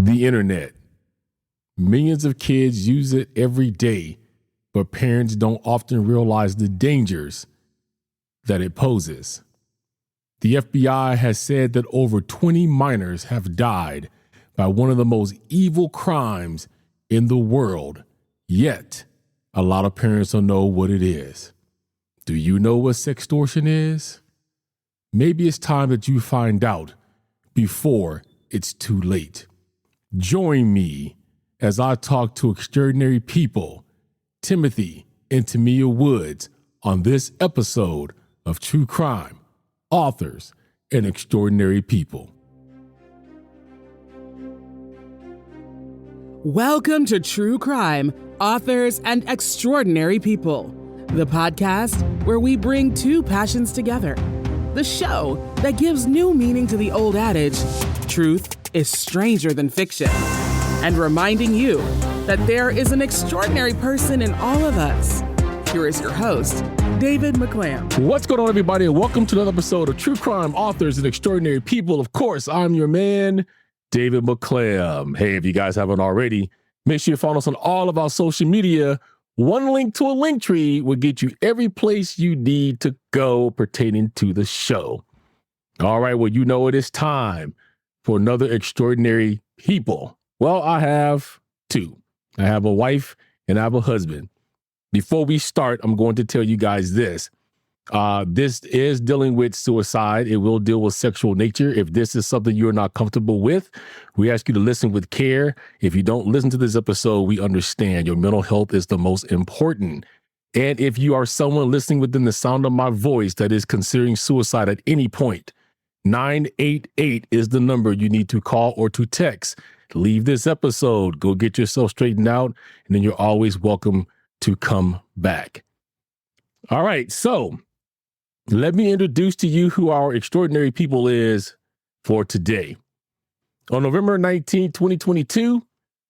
The internet. Millions of kids use it every day, but parents don't often realize the dangers that it poses. The FBI has said that over 20 minors have died by one of the most evil crimes in the world, yet a lot of parents don't know what it is. Do you know what sextortion is? Maybe it's time that you find out before it's too late. Join me as I talk to extraordinary people, Timothy and Tamia Woods, on this episode of True Crime, Authors and Extraordinary People. Welcome to True Crime, Authors and Extraordinary People, the podcast where we bring two passions together. The show that gives new meaning to the old adage, truth is stranger than fiction, and reminding you that there is an extraordinary person in all of us. Here is your host, David McClam. What's going on, everybody, and welcome to another episode of True Crime, Authors and Extraordinary People. Of course, I'm your man, David McClam. Hey, if you guys haven't already, make sure you follow us on all of our social media. One link to a link tree will get you every place you need to go pertaining to the show. All right, well, you know it is time for another extraordinary people. Well, I have two. I have a wife and I have a husband. Before we start, I'm going to tell you guys this. This is dealing with suicide. It will deal with sexual nature. If this is something you're not comfortable with, we ask you to listen with care. If you don't listen to this episode, we understand your mental health is the most important. And if you are someone listening within the sound of my voice that is considering suicide at any point, 988 is the number you need to call or to text. Leave this episode, go get yourself straightened out, and then you're always welcome to come back. All right, so let me introduce to you who our extraordinary people is for today. On November 19, 2022,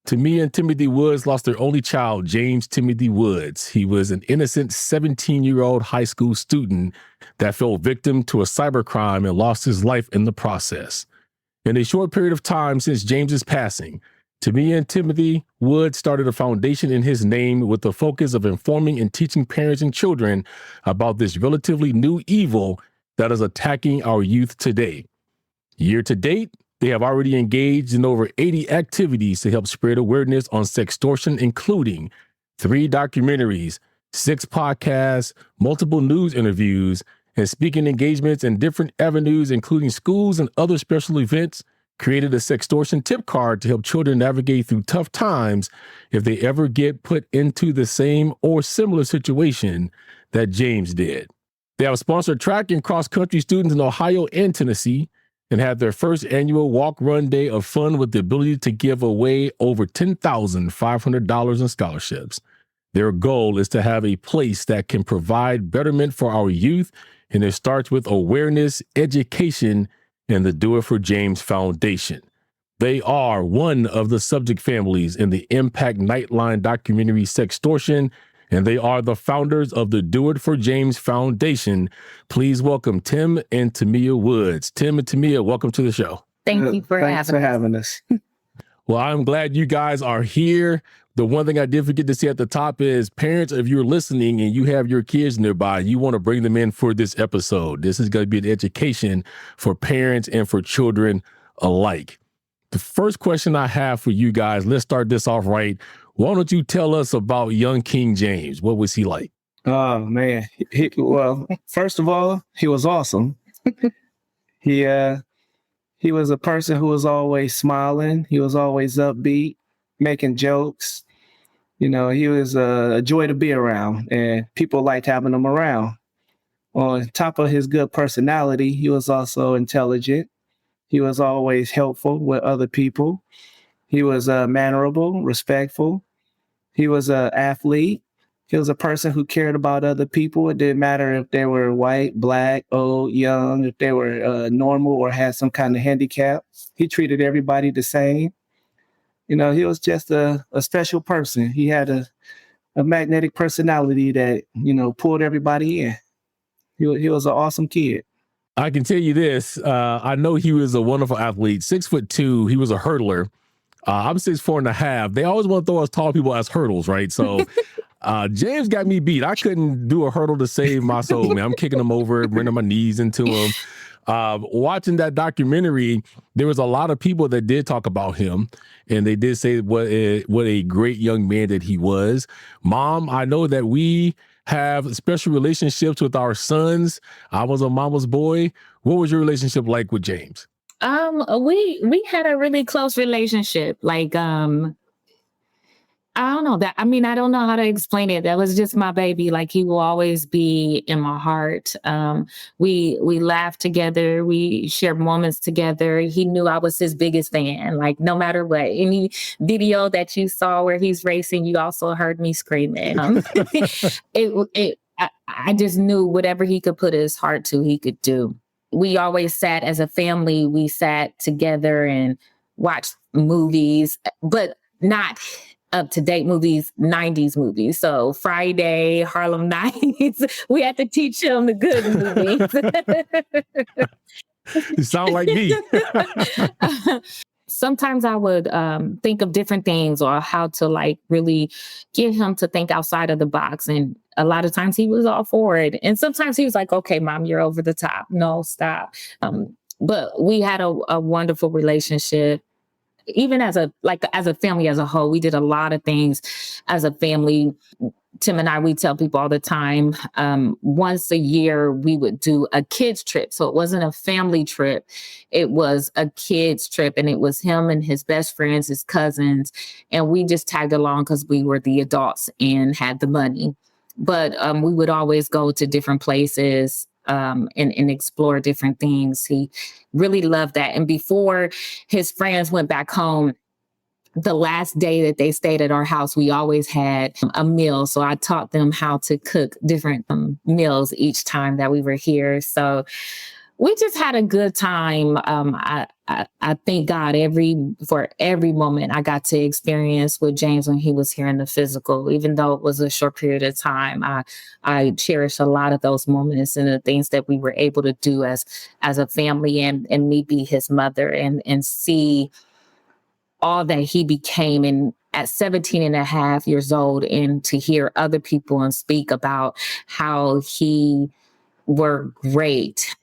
Timothy and Tamia Woods lost their only child, James Timothy Woods. He was an innocent 17-year-old high school student that fell victim to a cybercrime and lost his life in the process. In a short period of time since James's passing, Timothy and Tamia Woods started a foundation in his name with the focus of informing and teaching parents and children about this relatively new evil that is attacking our youth today. Year to date, they have already engaged in over 80 activities to help spread awareness on sextortion, including 3 documentaries, 6 podcasts, multiple news interviews, and speaking engagements in different avenues, including schools and other special events. Created a sextortion tip card to help children navigate through tough times if they ever get put into the same or similar situation that James did. They have sponsored track and cross-country students in Ohio and Tennessee and had their first annual walk-run day of fun with the ability to give away over $10,500 in scholarships. Their goal is to have a place that can provide betterment for our youth, and it starts with awareness, education, and the Do It For James Foundation. They are one of the subject families in the Impact Nightline documentary Sextortion, and they are the founders of the Do It For James Foundation. Please welcome Tim and Tamia Woods. Tim and Tamia, welcome to the show. Thank you for having us. Well, I'm glad you guys are here. The one thing I did forget to say at the top is, parents, if you're listening and you have your kids nearby, you want to bring them in for this episode. This is going to be an education for parents and for children alike. The first question I have for you guys, let's start this off right. Why don't you tell us about young King James? What was he like? Oh, man. Well, first of all, he was awesome. He was a person who was always smiling. He was always upbeat, making jokes. You know, he was a joy to be around, and people liked having him around. On top of his good personality, he was also intelligent. He was always helpful with other people. He was mannerable, respectful. He was an athlete. He was a person who cared about other people. It didn't matter if they were white, black, old, young, if they were normal or had some kind of handicap. He treated everybody the same. You know, he was just a special person. He had a magnetic personality that, you know, pulled everybody in. He was an awesome kid. I can tell you this. I know he was a wonderful athlete, 6'2". He was a hurdler. I'm 6'4.5". They always want to throw us tall people as hurdles, right? So James got me beat. I couldn't do a hurdle to save my soul, man. I'm kicking him over, bringing my knees into him. Watching that documentary, there was a lot of people that did talk about him, and they did say what a great young man that he was. Mom, I know that we have special relationships with our sons. I was a mama's boy. What was your relationship like with James? We had a really close relationship. Like, I don't know that. I mean, I don't know how to explain it. That was just my baby. Like, he will always be in my heart. We laughed together. We shared moments together. He knew I was his biggest fan. Like, no matter what, any video that you saw where he's racing, you also heard me screaming. I just knew whatever he could put his heart to, he could do. We always sat as a family. We sat together and watched movies, but not up-to-date movies, 90s movies. So Friday, Harlem Nights, we had to teach him the good movies. You sound like me. Sometimes I would think of different things or how to like really get him to think outside of the box. And a lot of times he was all for it. And sometimes he was like, okay, Mom, you're over the top. No, stop. But we had a wonderful relationship. Even as a family as a whole, we did a lot of things as a family. Tim and I, we tell people all the time, once a year, we would do a kids trip. So it wasn't a family trip. It was a kids trip. And it was him and his best friends, his cousins. And we just tagged along because we were the adults and had the money. But we would always go to different places and explore different things. He really loved that. And before his friends went back home, the last day that they stayed at our house, we always had a meal. So I taught them how to cook different meals each time that we were here. So we just had a good time. I thank God for every moment I got to experience with James when he was here in the physical, even though it was a short period of time. I cherish a lot of those moments and the things that we were able to do as a family and me be his mother and see all that he became and at 17 and a half years old, and to hear other people and speak about how he were great,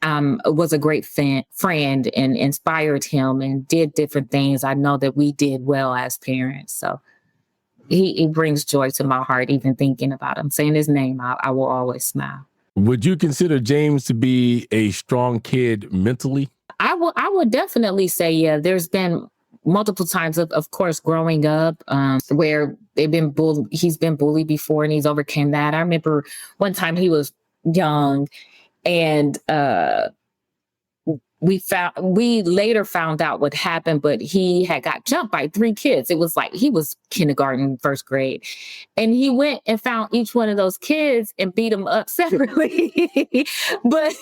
was a great friend and inspired him and did different things. I know that we did well as parents. So he brings joy to my heart, even thinking about him. Saying his name, I will always smile. Would you consider James to be a strong kid mentally? I would definitely say, yeah. There's been multiple times, of course, growing up, where he's been bullied before and he's overcame that. I remember one time he was young and we later found out what happened, but he had got jumped by 3 kids. It was like he was kindergarten, first grade. And he went and found each one of those kids and beat them up separately. But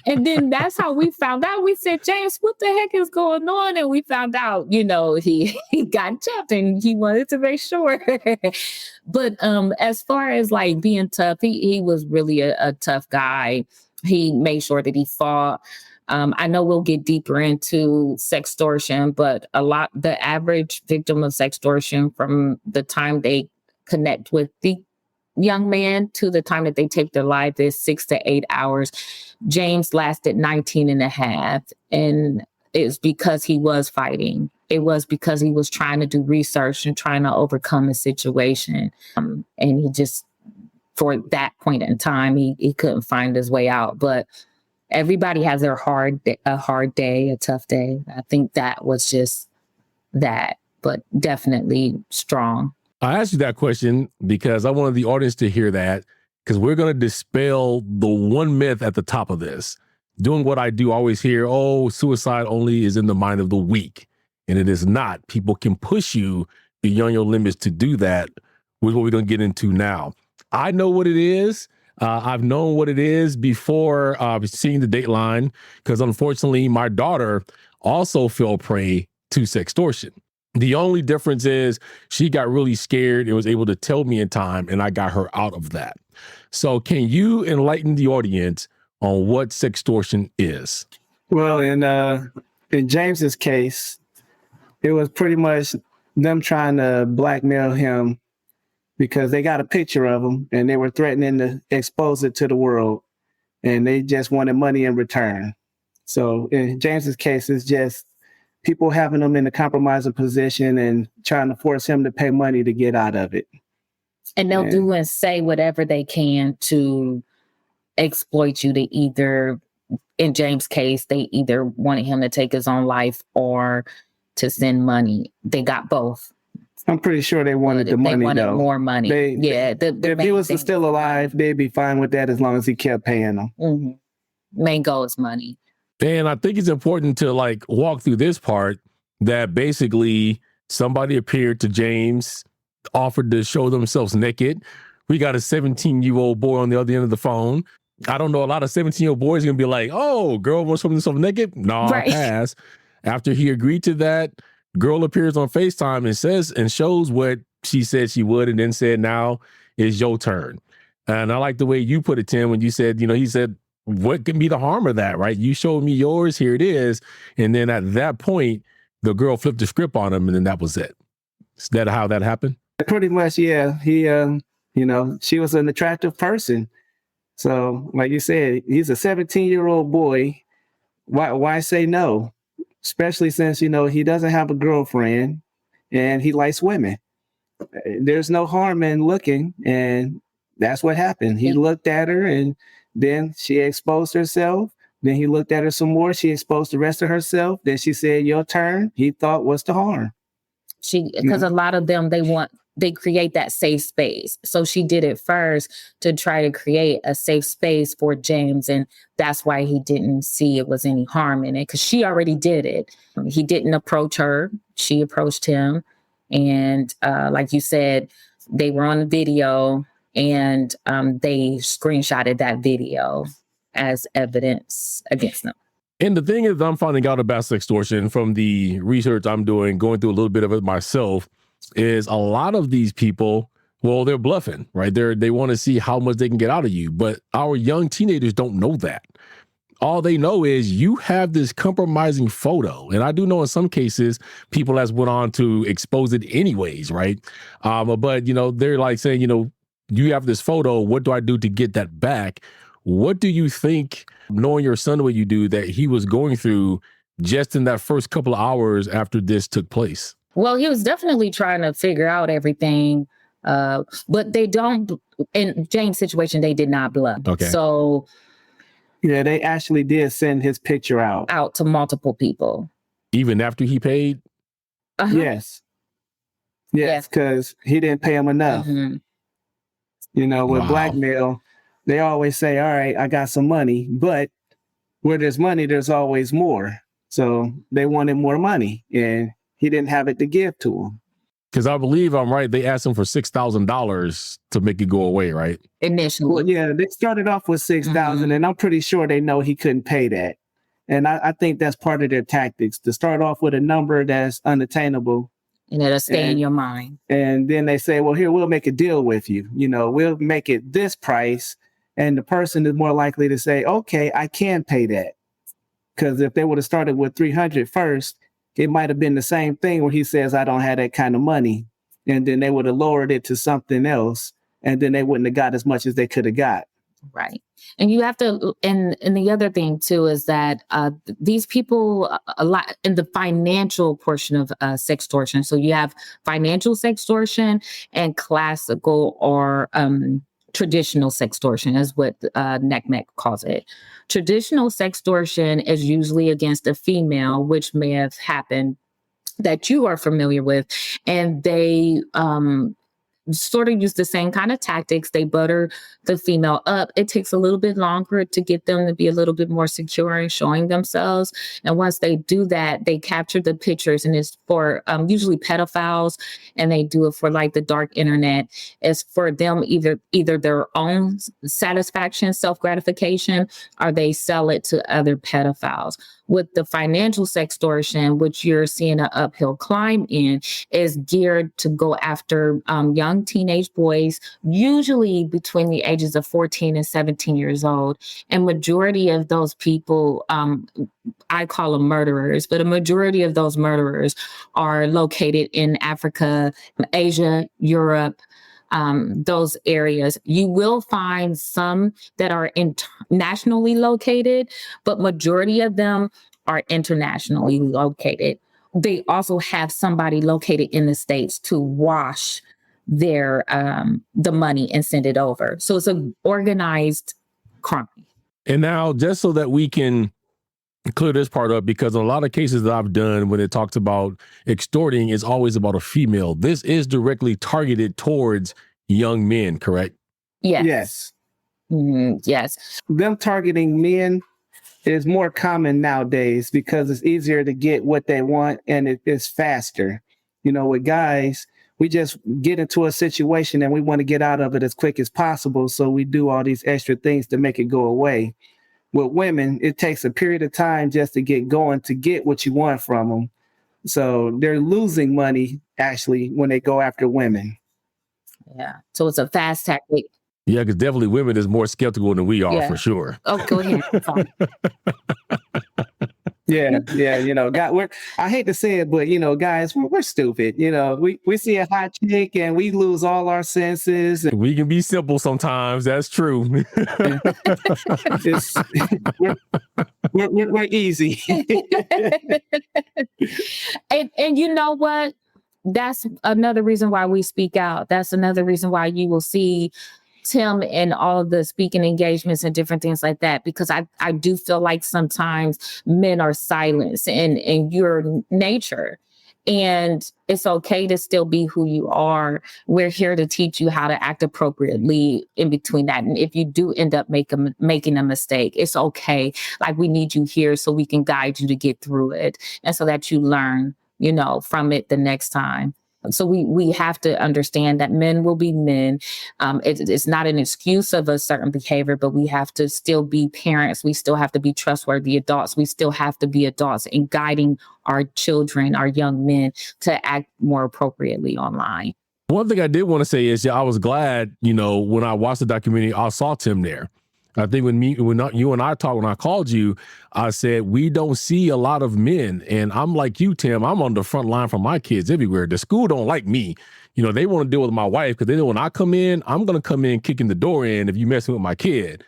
and then that's how we found out. We said, James, what the heck is going on? And we found out, he got jumped and he wanted to make sure. But as far as like being tough, he was really a tough guy. He made sure that he fought. I know we'll get deeper into sextortion, but the average victim of sextortion, from the time they connect with the young man to the time that they take their life, is 6 to 8 hours. James lasted 19 and a half. And it's because he was fighting. It was because he was trying to do research and trying to overcome a situation. And he just, for that point in time, he couldn't find his way out. But everybody has a hard day, a tough day. I think that was just that, but definitely strong. I asked you that question because I wanted the audience to hear that, because we're going to dispel the one myth at the top of this. Doing what I do, always hear, suicide only is in the mind of the weak. And it is not. People can push you beyond your limits to do that, which is what we're going to get into now. I know what it is. I've known what it is before seeing the Dateline, because unfortunately my daughter also fell prey to sextortion. The only difference is she got really scared and was able to tell me in time, and I got her out of that. So can you enlighten the audience on what sextortion is? Well, in James's case, It was pretty much them trying to blackmail him because they got a picture of him and they were threatening to expose it to the world, and they just wanted money in return. So in James's case, it's just people having him in a compromising position and trying to force him to pay money to get out of it. And they'll do and say whatever they can to exploit you, to either, in James' case, they either wanted him to take his own life or to send money. They got both. I'm pretty sure they wanted the money, though. More money. If he was still alive, they'd be fine with that as long as he kept paying them. Mm-hmm. Main goal is money. And I think it's important to like walk through this part that basically somebody appeared to James, offered to show themselves naked. We got a 17-year-old boy on the other end of the phone. I don't know, a lot of 17-year-old boys are going to be like, oh, girl wants to show themselves naked? No, right. Pass. After he agreed to that, girl appears on FaceTime and says and shows what she said she would, and then said, now is your turn. And I like the way you put it, Tim, when you said, he said, what can be the harm of that, right? You showed me yours, here it is. And then at that point, the girl flipped the script on him, and then that was it. Is that how that happened? Pretty much, yeah. He, she was an attractive person. So, like you said, he's a 17-year-old boy. Why say no? Especially since, he doesn't have a girlfriend and he likes women. There's no harm in looking, and that's what happened. He looked at her, and then she exposed herself. Then he looked at her some more. She exposed the rest of herself. Then she said, your turn. He thought, what's the harm? Because a lot of them, they create that safe space. So she did it first to try to create a safe space for James. And that's why he didn't see it was any harm in it, because she already did it. He didn't approach her. She approached him. And like you said, they were on the video, and they screenshotted that video as evidence against them. And the thing is, I'm finding out about sextortion from the research I'm doing, going through a little bit of it myself, is a lot of these people, well, they're bluffing, right? They want to see how much they can get out of you. But our young teenagers don't know that. All they know is you have this compromising photo. And I do know in some cases, people has went on to expose it anyways, right? But, they're like saying, you have this photo. What do I do to get that back? What do you think, knowing your son the way you do, that he was going through just in that first couple of hours after this took place? Well, he was definitely trying to figure out everything, but they don't, in James' situation, they did not bluff. Okay. So. Yeah, they actually did send his picture out to multiple people. Even after he paid? Uh-huh. Yes, because he didn't pay him enough. Mm-hmm. With blackmail, they always say, all right, I got some money, but where there's money, there's always more. So they wanted more money, and he didn't have it to give to them. Because I believe I'm right, they asked him for $6,000 to make it go away, right? Initially. Well, yeah, they started off with $6,000, and I'm pretty sure they know he couldn't pay that. And I think that's part of their tactics, to start off with a number that's unattainable. And it'll stay in your mind. And then they say, well, here, we'll make a deal with you. We'll make it this price. And the person is more likely to say, okay, I can pay that. Because if they would have started with $300 first, it might have been the same thing where he says, I don't have that kind of money. And then they would have lowered it to something else. And then they wouldn't have got as much as they could have got. Right. And you have to, and the other thing too, is that these people, a lot in the financial portion of sextortion. So you have financial sextortion and classical or traditional sextortion is what NCMEC calls it. Traditional sextortion is usually against a female, which may have happened that you are familiar with. And they sort of use the same kind of tactics. They butter the female up. It takes a little bit longer to get them to be a little bit more secure in showing themselves. And once they do that, they capture the pictures, and it's for usually pedophiles, and they do it for like the dark internet. It's for them either their own satisfaction, self-gratification, or they sell it to other pedophiles. With the financial sextortion, which you're seeing an uphill climb in, is geared to go after young teenage boys, usually between the ages of 14 and 17 years old. And majority of those people, I call them murderers, but a majority of those murderers are located in Africa, Asia, Europe, those areas. You will find some that are nationally located, but majority of them are internationally located. They also have somebody located in the States to wash their the money and send it over. So it's an organized crime. And now, just so that we can clear this part up, because in a lot of cases that I've done when it talks about extorting, it's always about a female. This is directly targeted towards young men, correct? Yes. Yes. Yes. Them targeting men is more common nowadays because it's easier to get what they want and it is faster. You know, with guys, we just get into a situation and we want to get out of it as quick as possible. So we do all these extra things to make it go away. With women, it takes a period of time just to get going to get what you want from them. So they're losing money actually when they go after women. Yeah. So it's a fast tactic. Yeah, because definitely women is more skeptical than we are, Yeah. for sure. Oh, go ahead. Sorry. Yeah. You know, I hate to say it, but you know, guys, we're stupid. You know, we see a hot chick and we lose all our senses. And We can be simple sometimes. That's true. we're easy. and you know what? That's another reason why we speak out. That's another reason why you will see Tim in all of the speaking engagements and different things like that, because I do feel like sometimes men are silenced in your nature. And it's okay to still be who you are. We're here to teach you how to act appropriately in between that. And if you do end up making a mistake, it's okay. Like, we need you here so we can guide you to get through it and so that you learn, you know, from it the next time. So we have to understand that men will be men. It's not an excuse of a certain behavior, but we have to still be parents. We still have to be trustworthy adults. We still have to be adults in guiding our children, our young men, to act more appropriately online. One thing I did want to say is, I was glad, you know, when I watched the documentary, I saw Tim there. I think when you and I talked, when I called you, I said, we don't see a lot of men. And I'm like you, Tim, I'm on the front line for my kids everywhere. The school don't like me. You know, they want to deal with my wife because they know when I come in, I'm going to come in kicking the door in if you messing with my kid.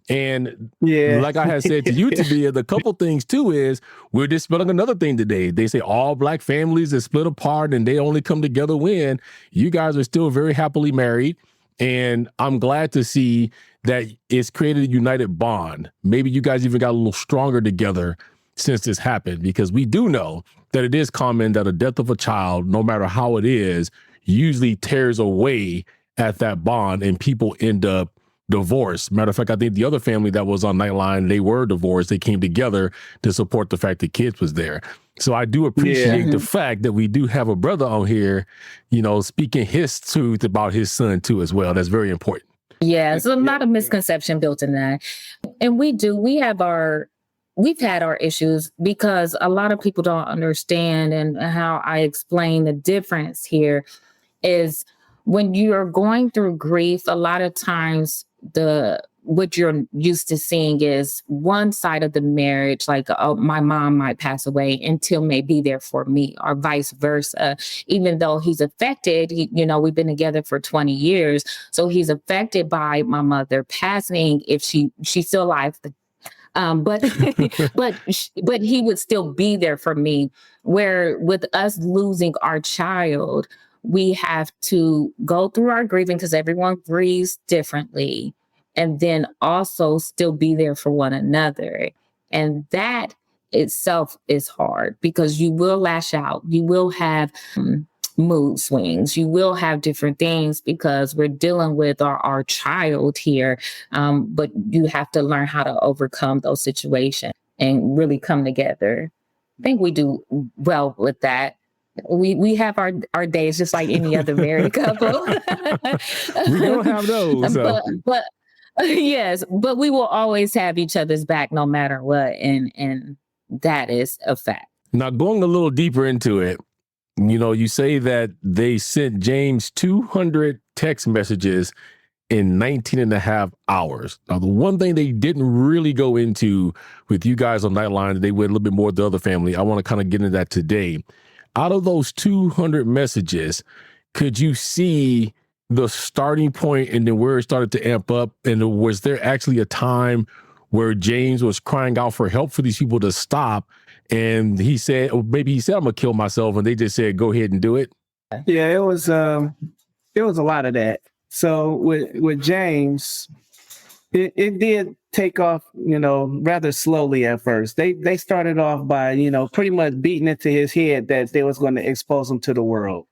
And like I had said to you, Tamia, the couple things too is we're dispelling another thing today. They say all Black families are split apart and they only come together when you guys are still very happily married. And I'm glad to see that it's created a united bond. Maybe you guys even got a little stronger together since this happened, because we do know that it is common that a death of a child, no matter how it is, usually tears away at that bond and people end up divorced. Matter of fact, I think the other family that was on Nightline, they were divorced. They came together to support the fact that kids was there. So I do appreciate the fact that we do have a brother on here, you know, speaking his truth about his son too as well. That's very important. Yeah, there's a lot of misconception built in that. And we've had our issues because a lot of people don't understand, and how I explain the difference here is when you're going through grief, a lot of times what you're used to seeing is one side of the marriage, like, oh, my mom might pass away and Tim may be there for me, or vice versa. Even though he's affected, we've been together for 20 years. So he's affected by my mother passing if she's still alive. But he would still be there for me. Where with us losing our child, we have to go through our grieving because everyone grieves differently, and then also still be there for one another. And that itself is hard because you will lash out. You will have mood swings. You will have different things because we're dealing with our child here. But you have to learn how to overcome those situations and really come together. I think we do well with that. We have our days just like any other married couple. We don't have those. So. But yes, but we will always have each other's back no matter what. And that is a fact. Now, going a little deeper into it, you say that they sent James 200 text messages in 19 and a half hours. Now, the one thing they didn't really go into with you guys on Nightline, they went a little bit more with the other family. I want to kind of get into that today. out of those 200 messages, could you see the starting point and then where it started to amp up? And was there actually a time where James was crying out for help for these people to stop? And he said, or maybe he said, I'm gonna kill myself. And they just said, go ahead and do it. Yeah, it was a lot of that. So with James, it did take off, rather slowly at first. They started off by, pretty much beating into his head that they was going to expose him to the world.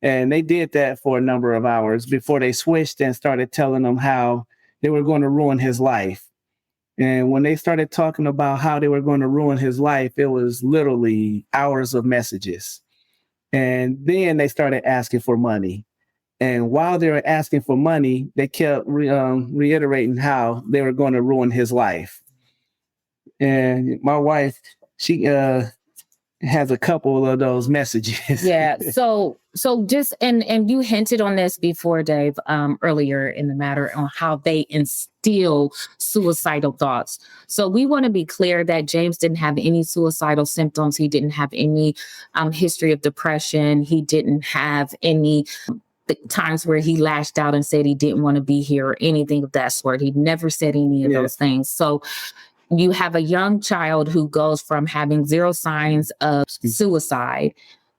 And they did that for a number of hours before they switched and started telling him how they were going to ruin his life. And when they started talking about how they were going to ruin his life, it was literally hours of messages. And then they started asking for money. And while they were asking for money, they kept reiterating how they were going to ruin his life. And my wife, she has a couple of those messages. Yeah. So just, and you hinted on this before, Dave, earlier in the matter on how they instill suicidal thoughts. So we want to be clear that James didn't have any suicidal symptoms. He didn't have any history of depression. He didn't have any times where he lashed out and said he didn't want to be here or anything of that sort. He never said any of those things. So you have a young child who goes from having zero signs of suicide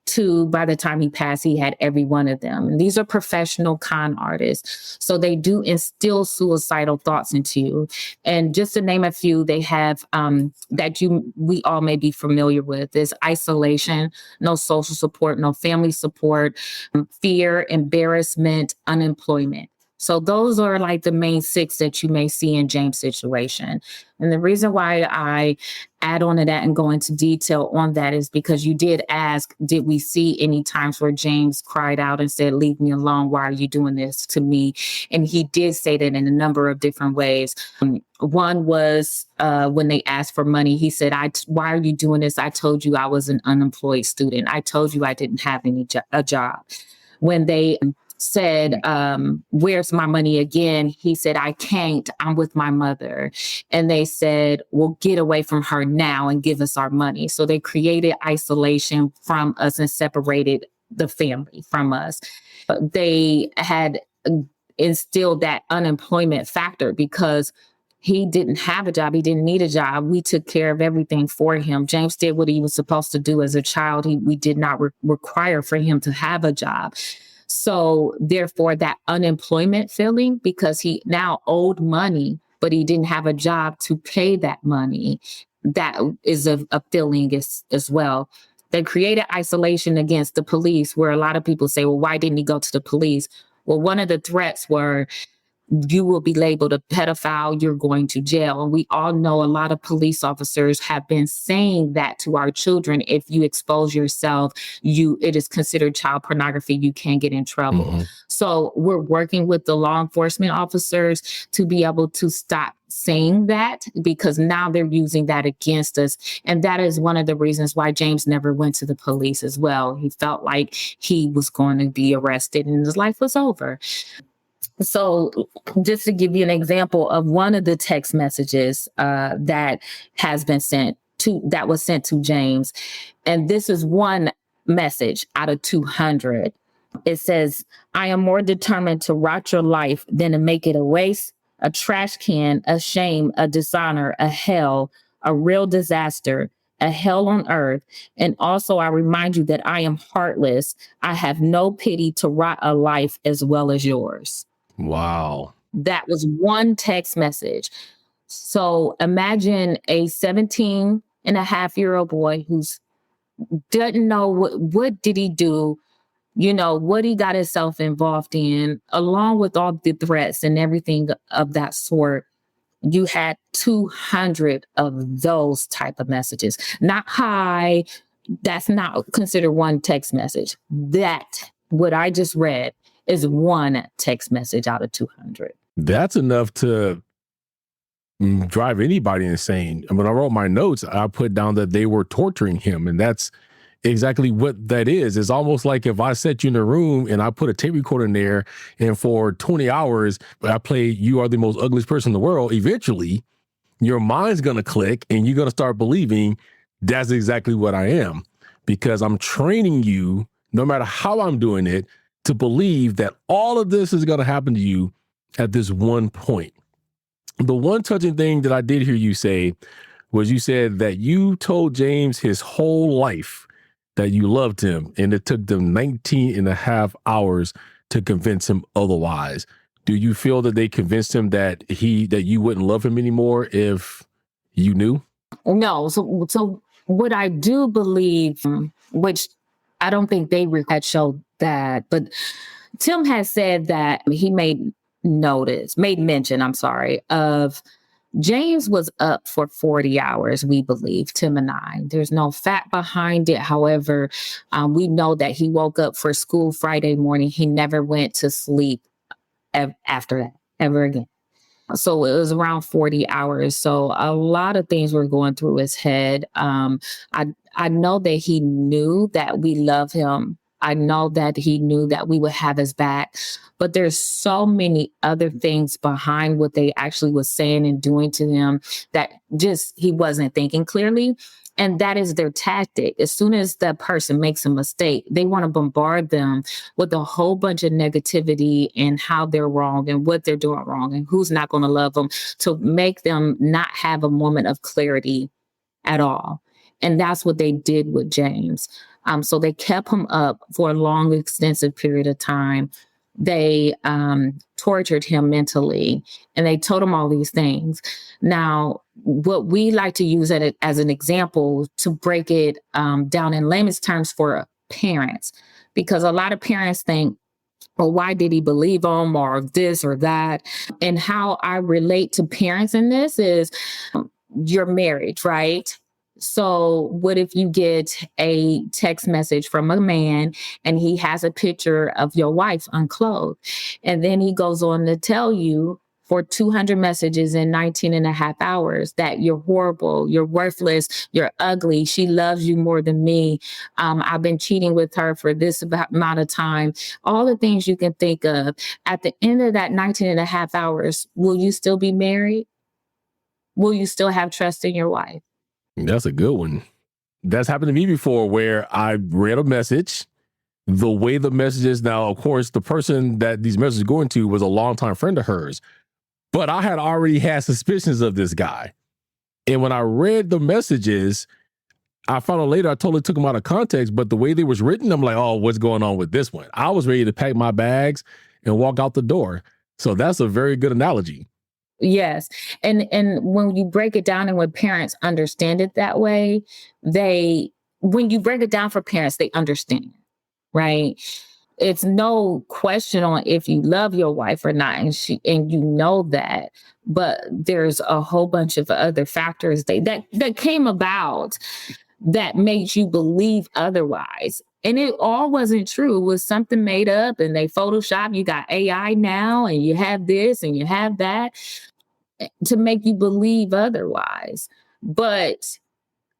to, by the time he passed, he had every one of them. And these are professional con artists. So they do instill suicidal thoughts into you. And just to name a few, they have we all may be familiar with is isolation, no social support, no family support, fear, embarrassment, unemployment. So those are like the main 6 that you may see in James' situation. And the reason why I add on to that and go into detail on that is because you did ask, did we see any times where James cried out and said, leave me alone, why are you doing this to me? And he did say that in a number of different ways. One was when they asked for money, he said, why are you doing this? I told you I was an unemployed student. I told you I didn't have a job. When they said, where's my money again? He said, I can't, I'm with my mother. And they said, well, get away from her now and give us our money. So they created isolation from us and separated the family from us. They had instilled that unemployment factor because he didn't have a job. He didn't need a job. We took care of everything for him. James did what he was supposed to do as a child. We did not require for him to have a job. So therefore, that unemployment feeling, because he now owed money, but he didn't have a job to pay that money, that is a feeling as well. They created isolation against the police, where a lot of people say, well, why didn't he go to the police? Well, one of the threats were, you will be labeled a pedophile, you're going to jail. And we all know a lot of police officers have been saying that to our children. If you expose yourself, it is considered child pornography. You can get in trouble. Mm-hmm. So we're working with the law enforcement officers to be able to stop saying that, because now they're using that against us. And that is one of the reasons why James never went to the police as well. He felt like he was going to be arrested and his life was over. So just to give you an example of one of the text messages that was sent to James, and this is one message out of 200. It says, I am more determined to rot your life than to make it a waste, a trash can, a shame, a dishonor, a hell, a real disaster, a hell on earth. And also I remind you that I am heartless. I have no pity to rot a life as well as yours. Wow. That was one text message. So imagine a 17-and-a-half-year-old boy who's doesn't know what did he do, what he got himself involved in, along with all the threats and everything of that sort. You had 200 of those type of messages. Not hi, that's not considered one text message. That, what I just read, is one text message out of 200. That's enough to drive anybody insane. And when I wrote my notes, I put down that they were torturing him. And that's exactly what that is. It's almost like if I set you in a room and I put a tape recorder in there and for 20 hours, I play You Are the Most Ugliest Person in the World, eventually your mind's going to click and you're going to start believing that's exactly what I am. because I'm training you, no matter how I'm doing it, to believe that all of this is going to happen to you at this one point. The one touching thing that I did hear you say was you said that you told James his whole life that you loved him, and it took them 19 and a half hours to convince him otherwise. Do you feel that they convinced him that you wouldn't love him anymore if you knew? No. So what I do believe, which I don't think they had showed that, but Tim has said that he made mention, of James was up for 40 hours, we believe, Tim and I. There's no fact behind it. However, we know that he woke up for school Friday morning. He never went to sleep after that, ever again. So it was around 40 hours. So a lot of things were going through his head. I know that he knew that we love him. I know that he knew that we would have his back, but there's so many other things behind what they actually was saying and doing to him that just he wasn't thinking clearly. And that is their tactic. As soon as that person makes a mistake, they want to bombard them with a whole bunch of negativity and how they're wrong and what they're doing wrong and who's not going to love them, to make them not have a moment of clarity at all. And that's what they did with James. So they kept him up for a long, extensive period of time. They tortured him mentally, and they told him all these things. Now, what we like to use as an example to break it down in layman's terms for parents, because a lot of parents think, well, why did he believe him, or this or that? And how I relate to parents in this is you're married, right? So what if you get a text message from a man and he has a picture of your wife unclothed, and then he goes on to tell you for 200 messages in 19 and a half hours that you're horrible, you're worthless, you're ugly, she loves you more than me, I've been cheating with her for this amount of time, all the things you can think of. At the end of that 19 and a half hours, will you still be married? Will you still have trust in your wife? That's a good one. That's happened to me before, where I read a message. The way the message is now, of course, the person that these messages are going to was a longtime friend of hers, but I had already had suspicions of this guy. And when I read the messages, I found out later I totally took them out of context, but the way they was written, I'm like, oh, what's going on with this one? I was ready to pack my bags and walk out the door. So that's a very good analogy. Yes. And when you break it down and when parents understand it that way, when you break it down for parents, they understand, right? It's no question on if you love your wife or not, and you know that, but there's a whole bunch of other factors that came about that made you believe otherwise. And it all wasn't true. It was something made up, and they Photoshop. You got AI now, and you have this and you have that to make you believe otherwise. But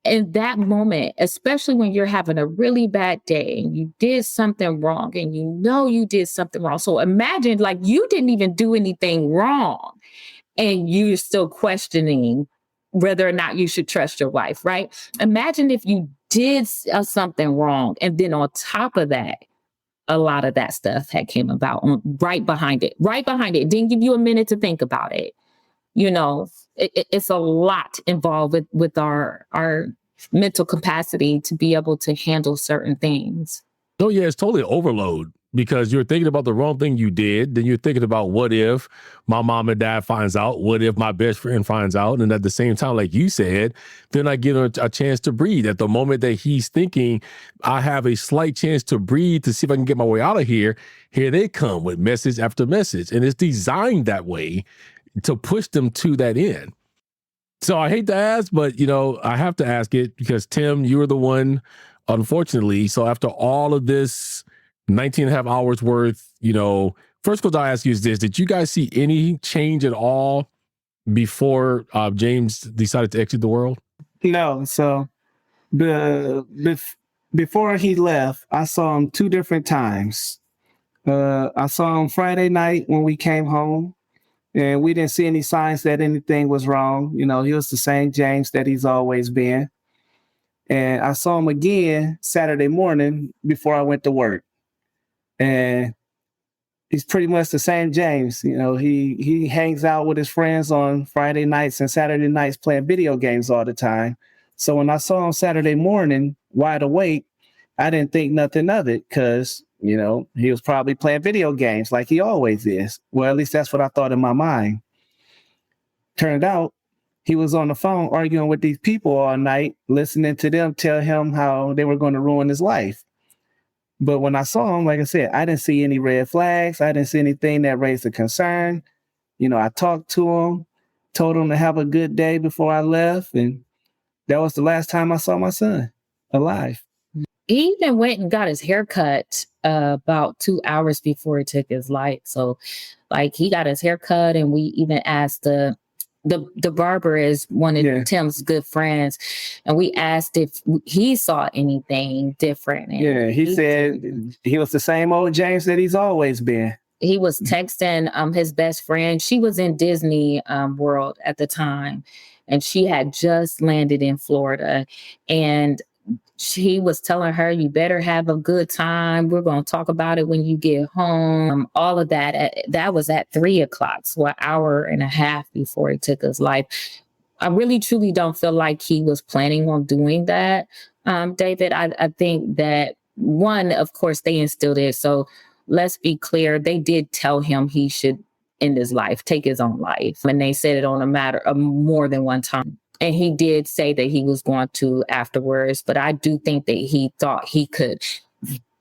in that moment, especially when you're having a really bad day and you did something wrong and you know you did something wrong. So imagine like you didn't even do anything wrong and you're still questioning whether or not you should trust your wife, right? Imagine if you did something wrong and then on top of that, a lot of that stuff had came about right behind it. It didn't give you a minute to think about it. You know, it's a lot involved with our mental capacity to be able to handle certain things. Oh, yeah, it's totally overload, because you're thinking about the wrong thing you did. Then you're thinking about, what if my mom and dad finds out? What if my best friend finds out? And at the same time, like you said, then I get a chance to breathe. At the moment that he's thinking, I have a slight chance to breathe to see if I can get my way out of here. Here they come with message after message. And it's designed that way to push them to that end. So I hate to ask, but, you know, I have to ask it because, Tim, you were the one, unfortunately. So after all of this 19 and a half hours worth, you know, first question I ask you is this: did you guys see any change at all before James decided to exit the world? No. So before he left, I saw him 2 different times. I saw him Friday night when we came home. And we didn't see any signs that anything was wrong. You know, he was the same James that he's always been. And I saw him again Saturday morning before I went to work. And he's pretty much the same James. He hangs out with his friends on Friday nights and Saturday nights playing video games all the time. So when I saw him Saturday morning, wide awake, I didn't think nothing of it because, he was probably playing video games like he always is. Well, at least that's what I thought in my mind. Turned out he was on the phone arguing with these people all night, listening to them tell him how they were going to ruin his life. But when I saw him, like I said, I didn't see any red flags. I didn't see anything that raised a concern. I talked to him, told him to have a good day before I left. And that was the last time I saw my son alive. He even went and got his hair cut about 2 hours before he took his life. So he got his hair cut, and we even asked the barber is one of Tim's good friends, and we asked if he saw anything different. And he said he was the same old James that he's always been. He was texting his best friend. She was in Disney World at the time, and she had just landed in Florida, and he was telling her, you better have a good time. We're going to talk about it when you get home. All of that. That was at 3:00, so an hour and a half before he took his life. I really, truly don't feel like he was planning on doing that, David. I think that, one, of course, they instilled it. So let's be clear. They did tell him he should end his life, take his own life. And they said it on a matter of more than one time. And he did say that he was going to afterwards, but I do think that he thought he could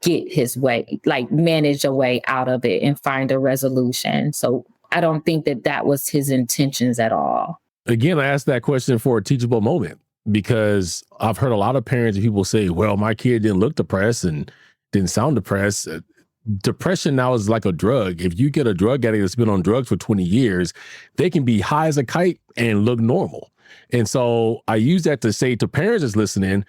get his way, manage a way out of it and find a resolution. So I don't think that was his intentions at all. Again, I asked that question for a teachable moment because I've heard a lot of parents and people say, well, my kid didn't look depressed and didn't sound depressed. Depression now is like a drug. If you get a drug addict that's been on drugs for 20 years, they can be high as a kite and look normal. And so I use that to say to parents that's listening,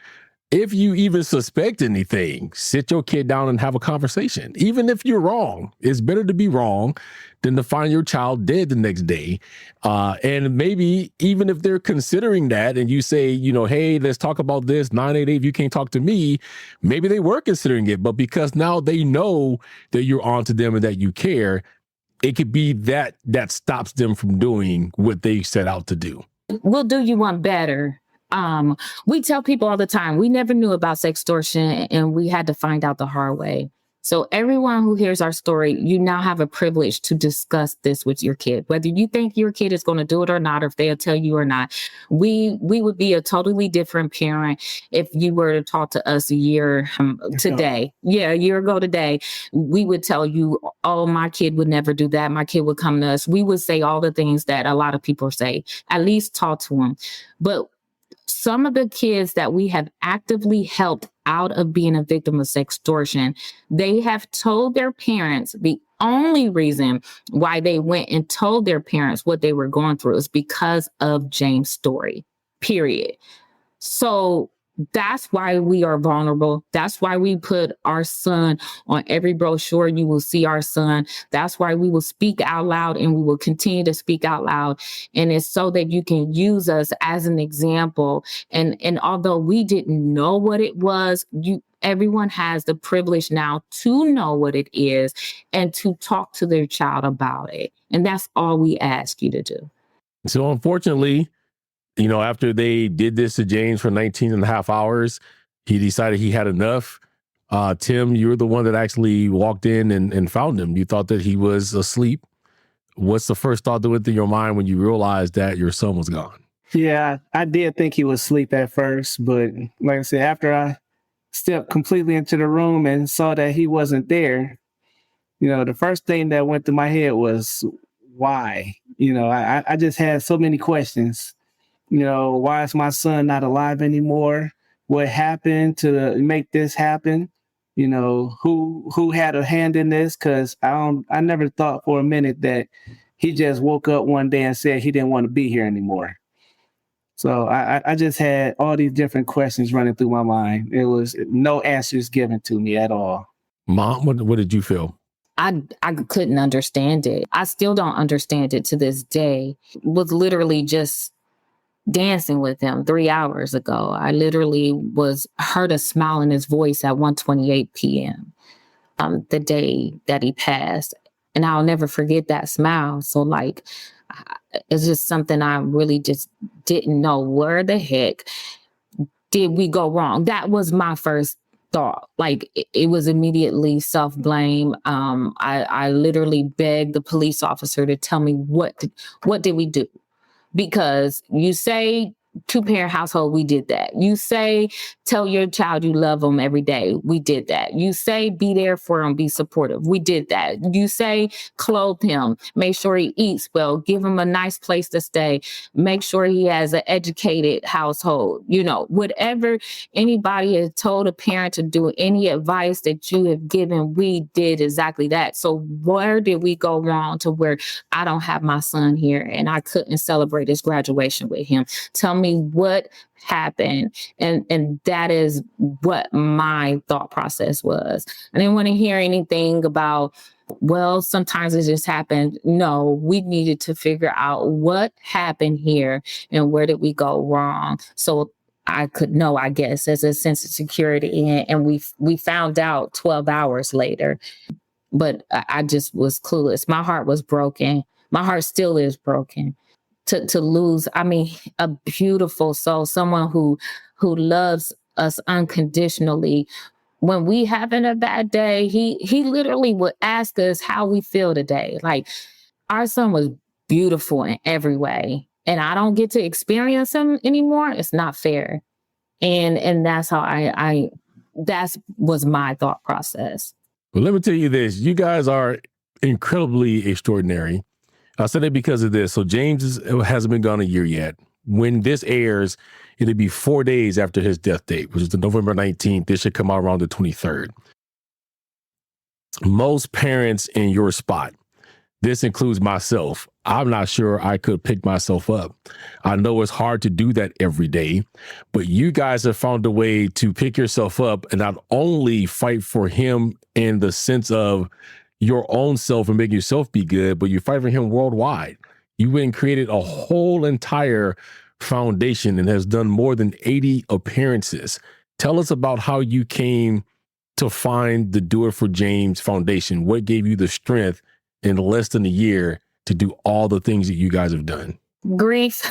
if you even suspect anything, sit your kid down and have a conversation. Even if you're wrong, it's better to be wrong than to find your child dead the next day. And maybe even if they're considering that and you say, hey, let's talk about this, 988, you can't talk to me. Maybe they were considering it, but because now they know that you're on to them and that you care, it could be that stops them from doing what they set out to do. We'll do you one better. We tell people all the time, we never knew about sextortion and we had to find out the hard way. So everyone who hears our story, you now have a privilege to discuss this with your kid, whether you think your kid is going to do it or not, or if they'll tell you or not. We would be a totally different parent if you were to talk to us a year today. Yeah, a year ago today, we would tell you, oh, my kid would never do that. My kid would come to us. We would say all the things that a lot of people say, at least talk to them. But some of the kids that we have actively helped out of being a victim of sextortion, they have told their parents the only reason why they went and told their parents what they were going through is because of James' story, period. So that's why we are vulnerable. That's why we put our son on every brochure. You will see our son. That's why we will speak out loud and we will continue to speak out loud. And it's so that you can use us as an example. And although we didn't know what it was, everyone has the privilege now to know what it is and to talk to their child about it. And that's all we ask you to do. So unfortunately, after they did this to James for 19 and a half hours, he decided he had enough. Tim, you're the one that actually walked in and found him. You thought that he was asleep. What's the first thought that went through your mind when you realized that your son was gone? Yeah, I did think he was asleep at first, but like I said, after I stepped completely into the room and saw that he wasn't there, the first thing that went through my head was why? I just had so many questions. Why is my son not alive anymore? What happened to make this happen? Who had a hand in this? Because I never thought for a minute that he just woke up one day and said he didn't want to be here anymore. So I just had all these different questions running through my mind. It was no answers given to me at all. Mom, what did you feel? I couldn't understand it. I still don't understand it to this day. It was literally just dancing with him 3 hours ago. I literally heard a smile in his voice at 1:28 p.m. The day that he passed. And I'll never forget that smile. So like, it's just something I really just didn't know. Where the heck did we go wrong? That was my first thought. Like it was immediately self-blame. I literally begged the police officer to tell me what did we do? Because you say 2-parent household, we did that. You say tell your child you love them every day, we did that. You say be there for him, be supportive, we did that. You say clothe him, make sure he eats well, give him a nice place to stay, make sure he has an educated household. You know, whatever anybody has told a parent to do, any advice that you have given, we did exactly that. So where did we go wrong to where I don't have my son here and I couldn't celebrate his graduation with him? Tell me what happened. And that is what my thought process was. I didn't want to hear anything about, well, sometimes it just happened. No, we needed to figure out what happened here and where did we go wrong. So I could know, I guess, as a sense of security. And we found out 12 hours later. But I just was clueless. My heart was broken. My heart still is broken. To lose, I mean, a beautiful soul, someone who loves us unconditionally. When we having a bad day, he literally would ask us how we feel today. Like, our son was beautiful in every way, and I don't get to experience him anymore. It's not fair. And that's how that was my thought process. Well, let me tell you this. You guys are incredibly extraordinary. I said it because of this. So James hasn't been gone a year yet. When this airs, it'll be 4 days after his death date, which is the November 19th. This should come out around the 23rd. Most parents in your spot, this includes myself, I'm not sure I could pick myself up. I know it's hard to do that every day, but you guys have found a way to pick yourself up and not only fight for him in the sense of your own self and make yourself be good, but you fight for him worldwide. You went and created a whole entire foundation and has done more than 80 appearances. Tell us about how you came to find the Do It For James Foundation. What gave you the strength in less than a year to do all the things that you guys have done? Grief.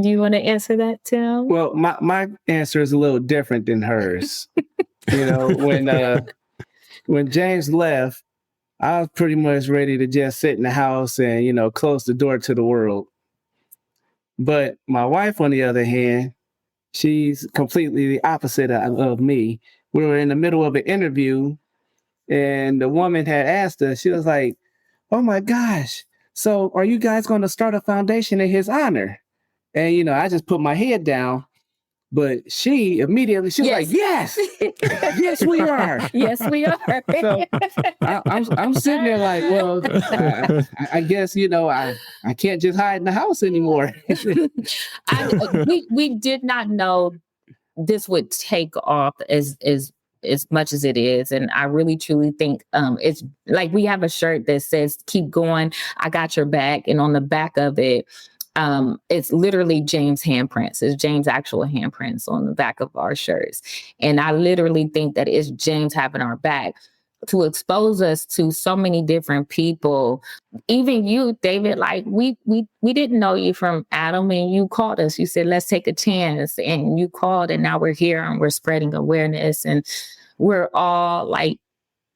Do you want to answer that, Tim? Well, my answer is a little different than hers. You know, when James left, I was pretty much ready to just sit in the house and, you know, close the door to the world. But my wife, on the other hand, she's completely the opposite of me. We were in the middle of an interview and the woman had asked us, she was like, "Oh my gosh, so are you guys going to start a foundation in his honor?" And, you know, I just put my head down, but she immediately, she was like, "Yes, yes, we are." Yes, we are. So I'm sitting there like, well, I guess, you know, I can't just hide in the house anymore. We did not know this would take off as much as it is. And I really truly think it's like we have a shirt that says, "Keep going, I got your back." And on the back of it, it's literally James' handprints. It's James' actual handprints on the back of our shirts. And I literally think that it's James having our back to expose us to so many different people. Even you, David, like we didn't know you from Adam, and you called us. You said, "Let's take a chance." And you called, and now we're here and we're spreading awareness, and we're all like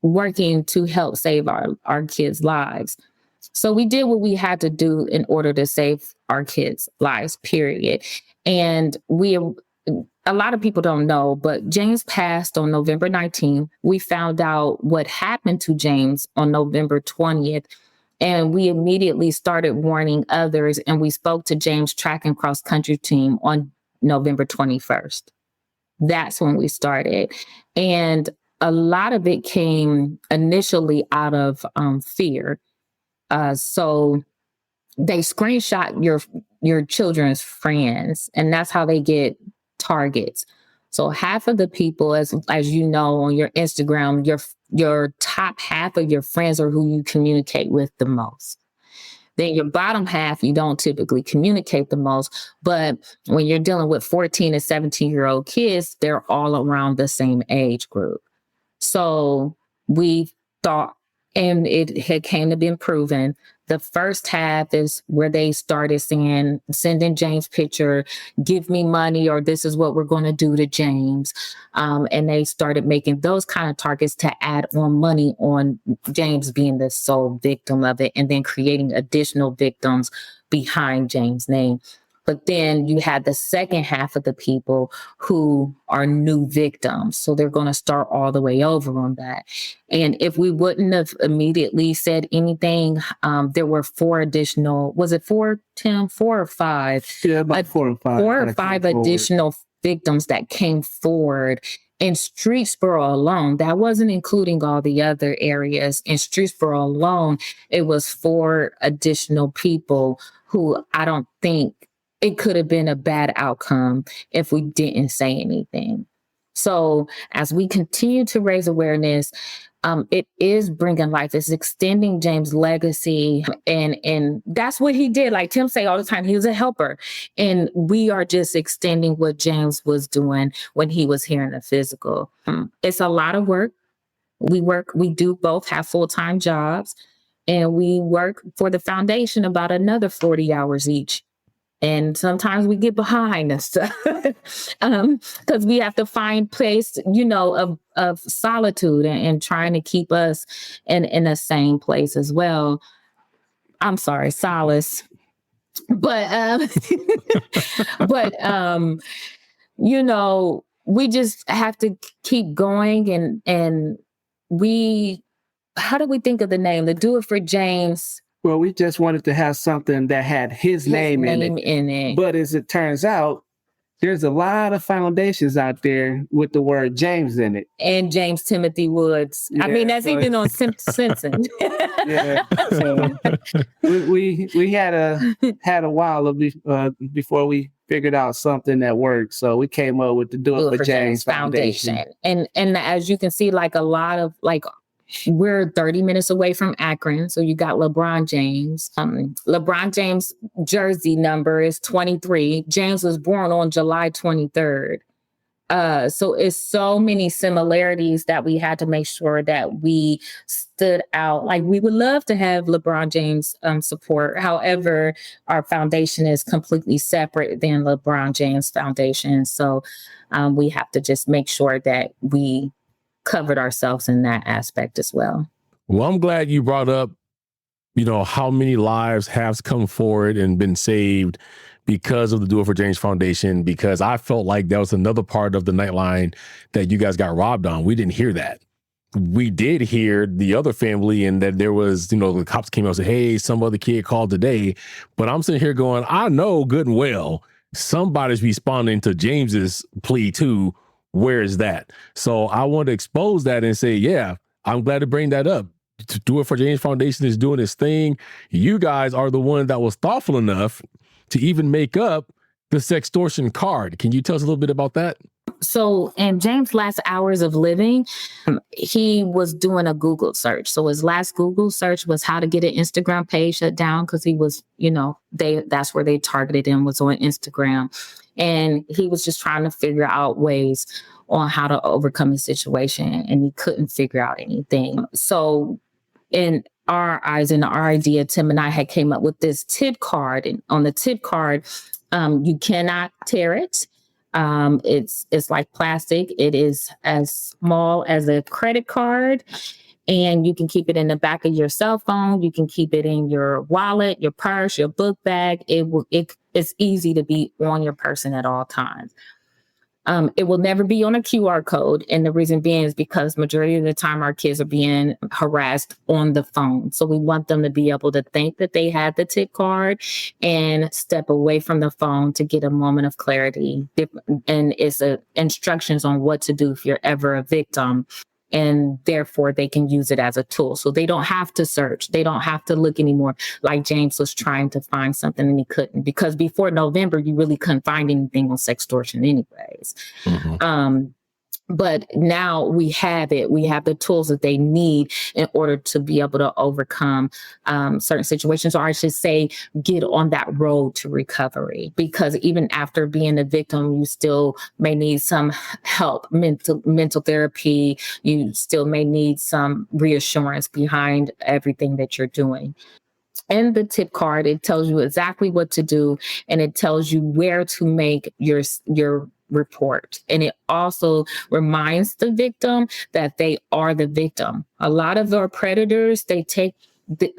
working to help save our kids' lives. So we did what we had to do in order to save our kids' lives, period. And a lot of people don't know, but James passed on November 19th. We found out what happened to James on November 20th. And we immediately started warning others. And we spoke to James' track and cross country team on November 21st. That's when we started. And a lot of it came initially out of fear. So they screenshot your children's friends, and that's how they get targets. So half of the people, as you know, on your Instagram, your top half of your friends are who you communicate with the most. Then your bottom half, you don't typically communicate the most. But when you're dealing with 14 and 17-year-old kids, they're all around the same age group. So we thought, and it had came to be proven, the first half is where they started sending James picture, give me money, or this is what we're going to do to James. And they started making those kind of targets to add on money on James being the sole victim of it, and then creating additional victims behind James' name. But then you had the second half of the people who are new victims. So they're going to start all the way over on that. And if we wouldn't have immediately said anything, there were 4 additional, was it 4, Tim? 4 or 5? Yeah, about 4 or 5. 4 or 5 additional victims that came forward. In Streetsboro alone, that wasn't including all the other areas. In Streetsboro alone, it was 4 additional people who I don't think it could have been a bad outcome if we didn't say anything. So as we continue to raise awareness, it is bringing life. It's extending James' legacy. And that's what he did. Like Tim say all the time, he was a helper. And we are just extending what James was doing when he was here in the physical. It's a lot of work. We do both have full-time jobs, and we work for the foundation about another 40 hours each. And sometimes we get behind and stuff because we have to find place, of solitude and trying to keep us in the same place as well. I'm sorry, solace. But, we just have to keep going. And how do we think of the name? The Do It for James. Well, we just wanted to have something that had his name in it. But as it turns out, there's a lot of foundations out there with the word James in it. And James Timothy Woods. Yeah, that's even on Simpson. Yeah. So we had a while before we figured out something that worked. So we came up with the Do It for James Foundation. And as you can see, like a lot of we're 30 minutes away from Akron. So you got LeBron James. LeBron James' jersey number is 23. James was born on July 23rd. So it's so many similarities that we had to make sure that we stood out. Like, we would love to have LeBron James support. However, our foundation is completely separate than LeBron James Foundation. So we have to just make sure that we covered ourselves in that aspect as well. Well, I'm glad you brought up, how many lives have come forward and been saved because of the Do It for James Foundation, because I felt like that was another part of the Nightline that you guys got robbed on. We didn't hear that. We did hear the other family, and that there was, the cops came out and said, hey, some other kid called today. But I'm sitting here going, I know good and well somebody's responding to James's plea too. Where is that? So I want to expose that and say, yeah, I'm glad to bring that up. To Do It for James Foundation is doing its thing. You guys are the one that was thoughtful enough to even make up the Sextortion card. Can you tell us a little bit about that? So in James' last hours of living, he was doing a Google search. So his last Google search was how to get an Instagram page shut down, because he was, that's where they targeted him, was on Instagram. And he was just trying to figure out ways on how to overcome his situation, and he couldn't figure out anything. So in our eyes and our idea, Tim and I had came up with this tip card. And on the tip card, you cannot tear it. It's like plastic. It is as small as a credit card, and you can keep it in the back of your cell phone. You can keep it in your wallet, your purse, your book bag. It's easy to be on your person at all times. It will never be on a QR code. And the reason being is because majority of the time our kids are being harassed on the phone. So we want them to be able to think that they had the tip card and step away from the phone to get a moment of clarity. And it's instructions on what to do if you're ever a victim. And therefore they can use it as a tool. So they don't have to search. They don't have to look anymore. Like James was trying to find something and he couldn't, because before November, you really couldn't find anything on Sextortion anyways. Mm-hmm. But now we have it. We have the tools that they need in order to be able to overcome certain situations, or I should say, get on that road to recovery. Because even after being a victim, you still may need some help, mental therapy. You still may need some reassurance behind everything that you're doing. In the tip card, it tells you exactly what to do, and it tells you where to make your report. And it also reminds the victim that they are the victim. A lot of our predators, they take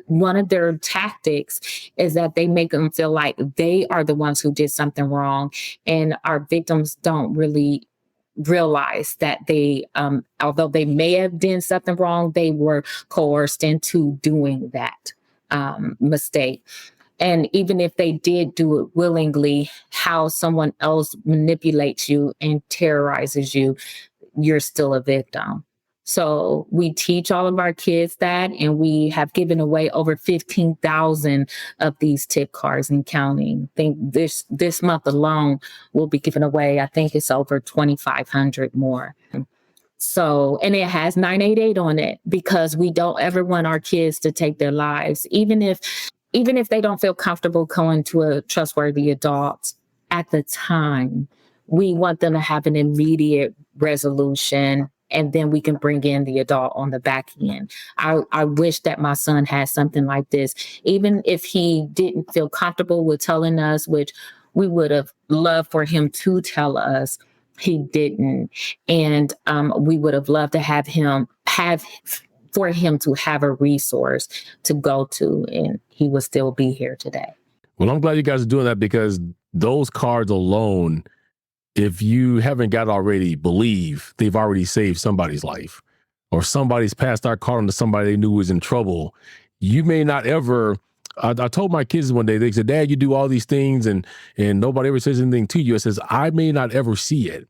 one of their tactics is that they make them feel like they are the ones who did something wrong. And our victims don't really realize that they, although they may have done something wrong, they were coerced into doing that mistake. And even if they did do it willingly, how someone else manipulates you and terrorizes you, you're still a victim. So we teach all of our kids that, and we have given away over 15,000 of these tip cards and counting. I think this month alone, we'll be giving away, I think it's over 2,500 more. So, and it has 988 on it because we don't ever want our kids to take their lives, even if they don't feel comfortable going to a trustworthy adult at the time. We want them to have an immediate resolution, and then we can bring in the adult on the back end. I wish that my son had something like this, even if he didn't feel comfortable with telling us, which we would have loved for him to tell us. He didn't. And we would have loved to have him for him to have a resource to go to, and he would still be here today. Well, I'm glad you guys are doing that, because those cards alone, if you haven't got it already, believe they've already saved somebody's life, or somebody's passed our card on to somebody they knew was in trouble. You may not ever, I told my kids one day, they said, Dad, you do all these things and nobody ever says anything to you. It says, I may not ever see it,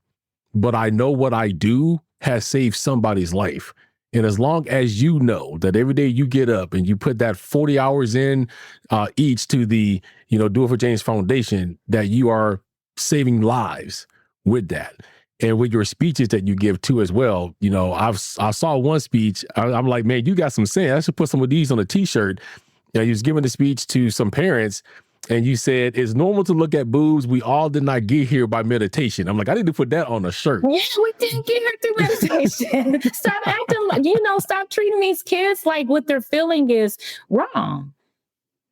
but I know what I do has saved somebody's life. And as long as you know that every day you get up and you put that 40 hours in each to the, Do It for James Foundation, that you are saving lives with that. And with your speeches that you give too as well. I saw one speech, I'm like, man, you got some sense. I should put some of these on a t-shirt. You was giving the speech to some parents, and you said, it's normal to look at boobs. We all did not get here by meditation. I'm like, I need to put that on a shirt. Yeah, we didn't get here through meditation. Stop acting like, stop treating these kids like what they're feeling is wrong.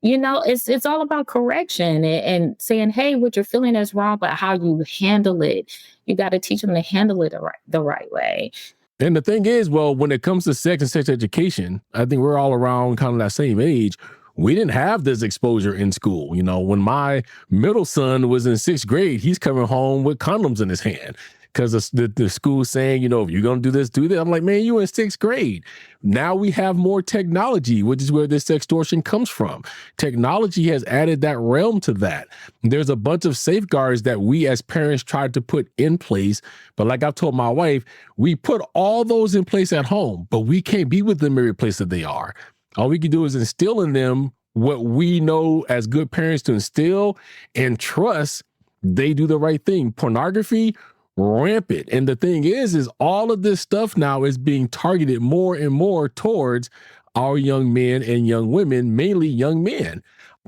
It's all about correction and saying, hey, what you're feeling is wrong, but how you handle it, you got to teach them to handle it the right way. And the thing is, well, when it comes to sex and sex education, I think we're all around kind of that same age. We didn't have this exposure in school. When my middle son was in 6th grade, he's coming home with condoms in his hand because the school's saying, if you're going to do this, do that. I'm like, man, you in 6th grade. Now we have more technology, which is where this sextortion comes from. Technology has added that realm to that. There's a bunch of safeguards that we as parents tried to put in place. But like I've told my wife, we put all those in place at home, but we can't be with them every place that they are. All we can do is instill in them what we know as good parents to instill and trust they do the right thing. Pornography, rampant. And the thing is all of this stuff now is being targeted more and more towards our young men and young women, mainly young men.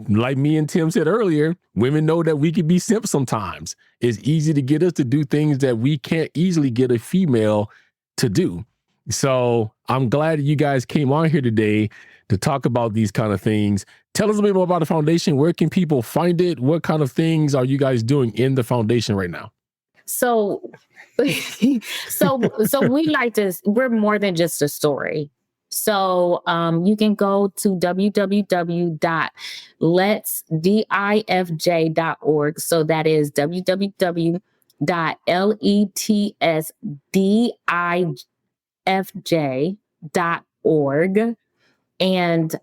Like me and Tim said earlier, women know that we can be simp sometimes. It's easy to get us to do things that we can't easily get a female to do. So I'm glad you guys came on here today to talk about these kind of things. Tell us a bit more about the foundation. Where can people find it? What kind of things are you guys doing in the foundation right now? So we like to, we're more than just a story. So you can go to www.letsdifj.org. So that is www.letsdifj.org. And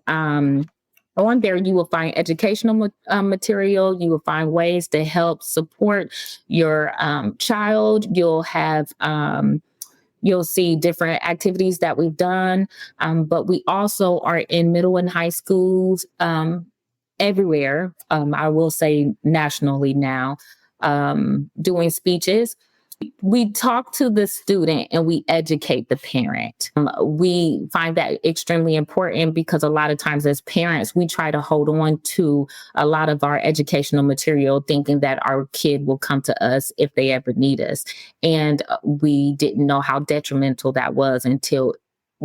on there, you will find educational material. You will find ways to help support your child. You'll have, you'll see different activities that we've done. But we also are in middle and high schools everywhere. I will say nationally now, doing speeches. We talk to the student and we educate the parent. We find that extremely important because a lot of times as parents, we try to hold on to a lot of our educational material, thinking that our kid will come to us if they ever need us. And we didn't know how detrimental that was until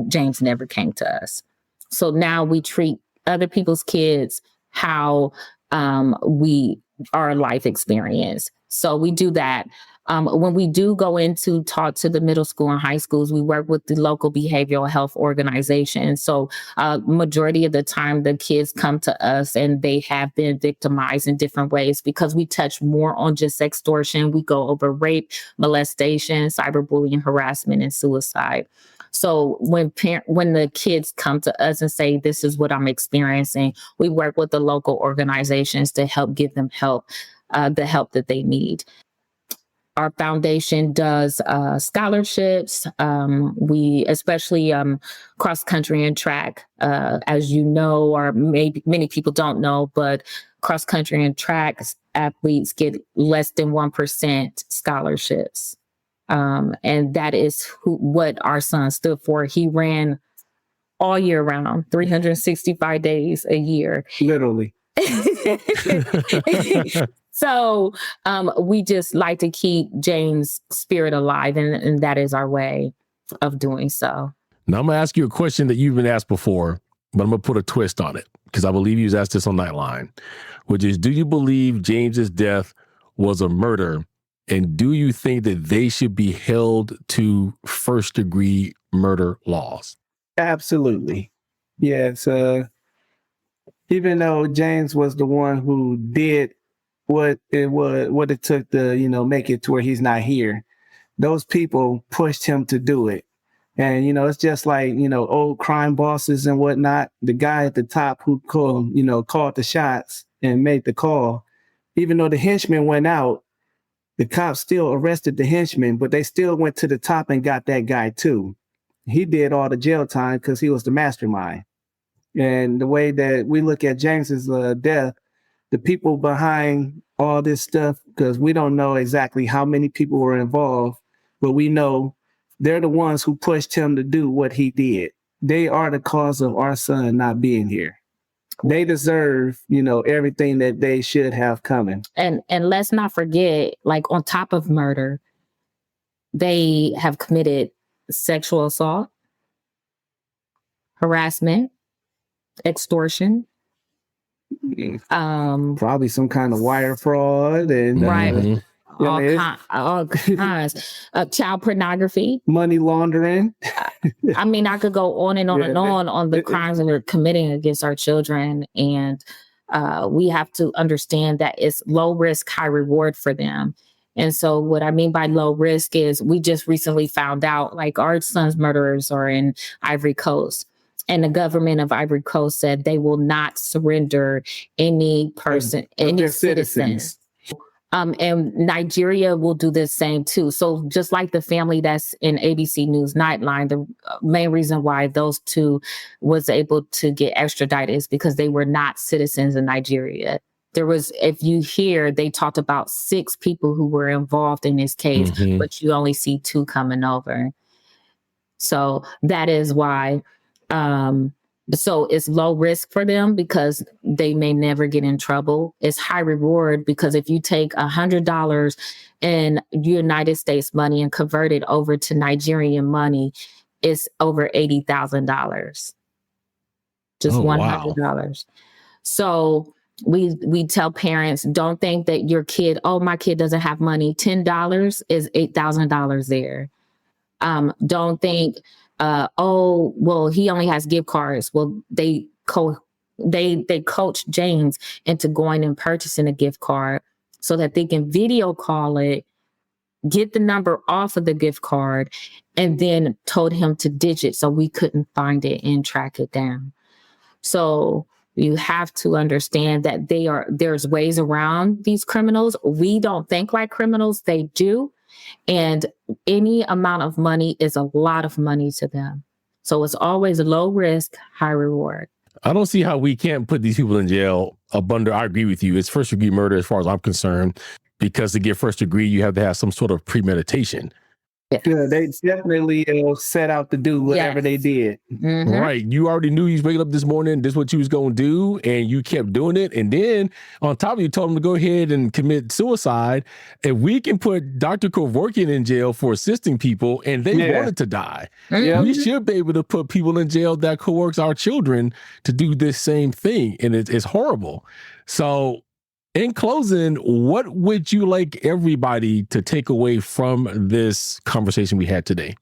James never came to us. So now we treat other people's kids how our life experience. So we do that. When we do go into talk to the middle school and high schools, we work with the local behavioral health organization. So majority of the time, the kids come to us and they have been victimized in different ways because we touch more on just sextortion. We go over rape, molestation, cyberbullying, harassment, and suicide. So when the kids come to us and say, this is what I'm experiencing, we work with the local organizations to help give them help, the help that they need. Our foundation does scholarships. We especially cross country and track, as you know, or maybe many people don't know, but cross country and track athletes get less than 1% scholarships. And that is what our son stood for. He ran all year round, 365 days a year. Literally. So we just like to keep James' spirit alive, and that is our way of doing so. Now I'm going to ask you a question that you've been asked before, but I'm going to put a twist on it because I believe you was asked this on Nightline, which is, do you believe James's death was a murder? And do you think that they should be held to first-degree murder laws? Absolutely. Yes. Even though James was the one who did what it took to, make it to where he's not here, those people pushed him to do it. And, it's just like, old crime bosses and whatnot. The guy at the top who called the shots and made the call, even though the henchman went out, the cops still arrested the henchman, but they still went to the top and got that guy too. He did all the jail time because he was the mastermind. And the way that we look at James's death, the people behind all this stuff, because we don't know exactly how many people were involved, but we know they're the ones who pushed him to do what he did. They are the cause of our son not being here. They deserve, everything that they should have coming. And let's not forget, like on top of murder, they have committed sexual assault, harassment, extortion, probably some kind of wire fraud and right. All kinds of child pornography, money laundering. I mean, I could go on and on and on the crimes that we're committing against our children. And we have to understand that it's low risk, high reward for them. And so what I mean by low risk is we just recently found out, like, our son's murderers are in Ivory Coast. And the government of Ivory Coast said they will not surrender any person, any citizens. And Nigeria will do the same too. So just like the family that's in ABC News Nightline, the main reason why those two was able to get extradited is because they were not citizens in Nigeria. There was, if you hear, they talked about 6 people who were involved in this case, but you only see 2 coming over. So that is why. So it's low risk for them because they may never get in trouble. It's high reward because if you take $100 in United States money and convert it over to Nigerian money, it's over $80,000. Just $100. Wow. So we tell parents, don't think that your kid, my kid doesn't have money. $10 is $8,000 there. Don't think, well, he only has gift cards. Well, they coach James into going and purchasing a gift card so that they can video call it, get the number off of the gift card, and then told him to digit so we couldn't find it and track it down. So you have to understand that there's ways around these criminals. We don't think like criminals, they do. And any amount of money is a lot of money to them. So it's always low risk, high reward. I don't see how we can't put these people in jail. I agree with you. It's first degree murder as far as I'm concerned. because to get first degree, you have to have some sort of premeditation. Yeah, they definitely set out to do whatever they did. Mm-hmm. Right. You already knew you was waking up this morning, this is what you was going to do, and you kept doing it. And then on top of it, you told them to go ahead and commit suicide. If we can put Dr. Kevorkian in jail for assisting people and they wanted to die, we should be able to put people in jail that coerce our children to do this same thing. And it's horrible. So in closing, what would you like everybody to take away from this conversation we had today?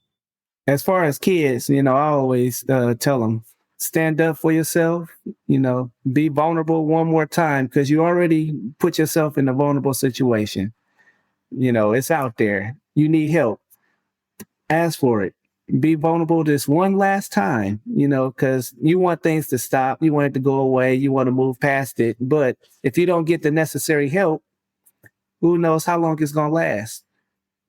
As far as kids, I always tell them, stand up for yourself, be vulnerable one more time, because you already put yourself in a vulnerable situation. It's out there. You need help. Ask for it. Be vulnerable this one last time, because you want things to stop. You want it to go away. You want to move past it. But if you don't get the necessary help, who knows how long it's going to last?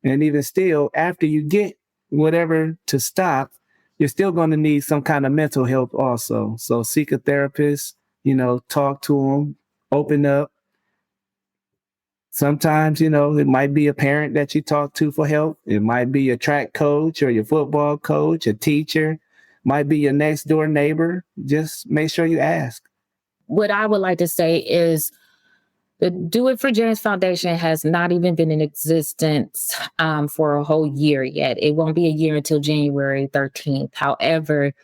And even still, after you get whatever to stop, you're still going to need some kind of mental help also. So seek a therapist, talk to them, open up. Sometimes, it might be a parent that you talk to for help. It might be a track coach or your football coach, a teacher, might be your next door neighbor. Just make sure you ask. What I would like to say is the Do It for James Foundation has not even been in existence for a whole year yet. It won't be a year until January 13th. However,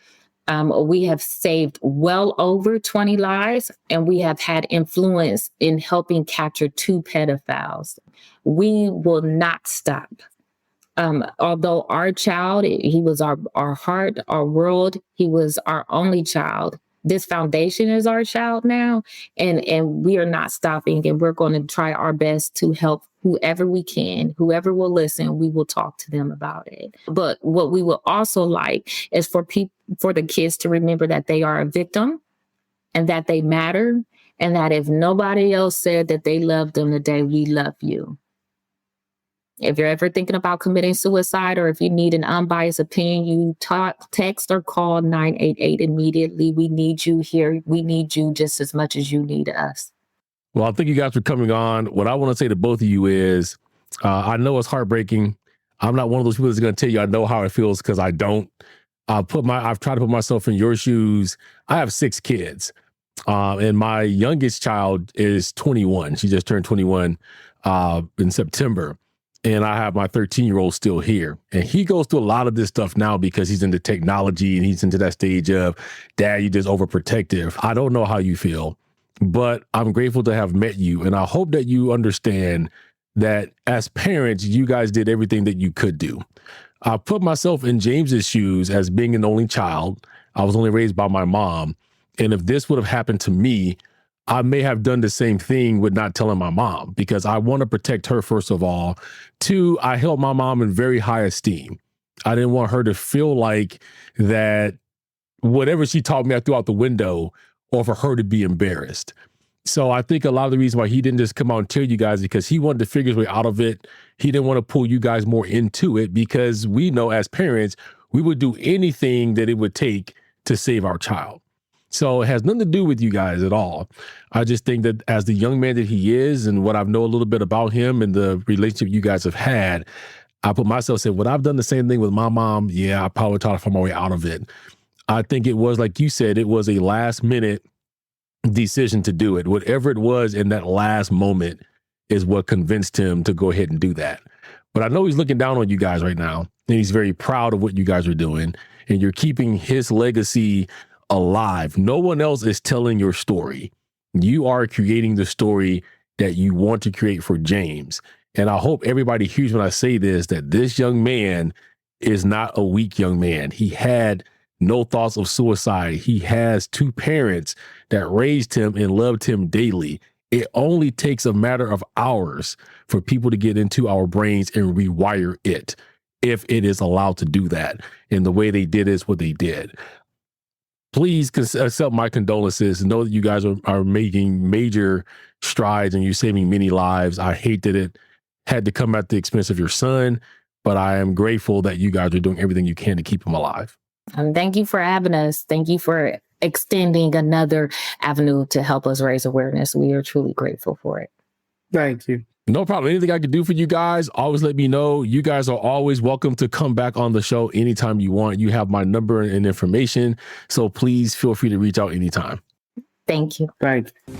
we have saved well over 20 lives, and we have had influence in helping capture 2 pedophiles. We will not stop. Although our child, he was our heart, our world, he was our only child. This foundation is our child now, and we are not stopping, and we're going to try our best to help whoever we can, whoever will listen, we will talk to them about it. But what we will also like is for the kids to remember that they are a victim and that they matter, and that if nobody else said that they love them today, we love you. If you're ever thinking about committing suicide, or if you need an unbiased opinion, you text or call 988 immediately. We need you here. We need you just as much as you need us. Well, thank you guys for coming on. What I want to say to both of you is, I know it's heartbreaking. I'm not one of those people that's going to tell you I know how it feels, because I don't. I've tried to put myself in your shoes. I have 6 kids, and my youngest child is 21. She just turned 21 in September. And I have my 13-year-old still here. And he goes through a lot of this stuff now because he's into technology and he's into that stage of, Dad, you're just overprotective. I don't know how you feel, but I'm grateful to have met you. And I hope that you understand that as parents, you guys did everything that you could do. I put myself in James's shoes as being an only child. I was only raised by my mom. And if this would have happened to me, I may have done the same thing with not telling my mom, because I want to protect her, first of all. 2, I held my mom in very high esteem. I didn't want her to feel like that whatever she taught me I threw out the window, or for her to be embarrassed. So I think a lot of the reason why he didn't just come out and tell you guys, because he wanted to figure his way out of it. He didn't want to pull you guys more into it, because we know as parents, we would do anything that it would take to save our child. So it has nothing to do with you guys at all. I just think that as the young man that he is, and what I know a little bit about him and the relationship you guys have had, I put myself, said, would I've done the same thing with my mom? Yeah, I probably tried to find my way out of it. I think it was, like you said, it was a last minute decision to do it. Whatever it was in that last moment is what convinced him to go ahead and do that. But I know he's looking down on you guys right now, and he's very proud of what you guys are doing, and you're keeping his legacy alive. No one else is telling your story. You are creating the story that you want to create for James. And I hope everybody hears when I say this, that this young man is not a weak young man. He had no thoughts of suicide. He has 2 parents that raised him and loved him daily. It only takes a matter of hours for people to get into our brains and rewire it, if it is allowed to do that. And the way they did is what they did. Please accept my condolences. Know that you guys are making major strides and you're saving many lives. I hate that it had to come at the expense of your son, but I am grateful that you guys are doing everything you can to keep him alive. Thank you for having us. Thank you for extending another avenue to help us raise awareness. We are truly grateful for it. Thank you. No problem. Anything I can do for you guys, always let me know. You guys are always welcome to come back on the show anytime you want. You have my number and information, so please feel free to reach out anytime. Thank you. Thank you.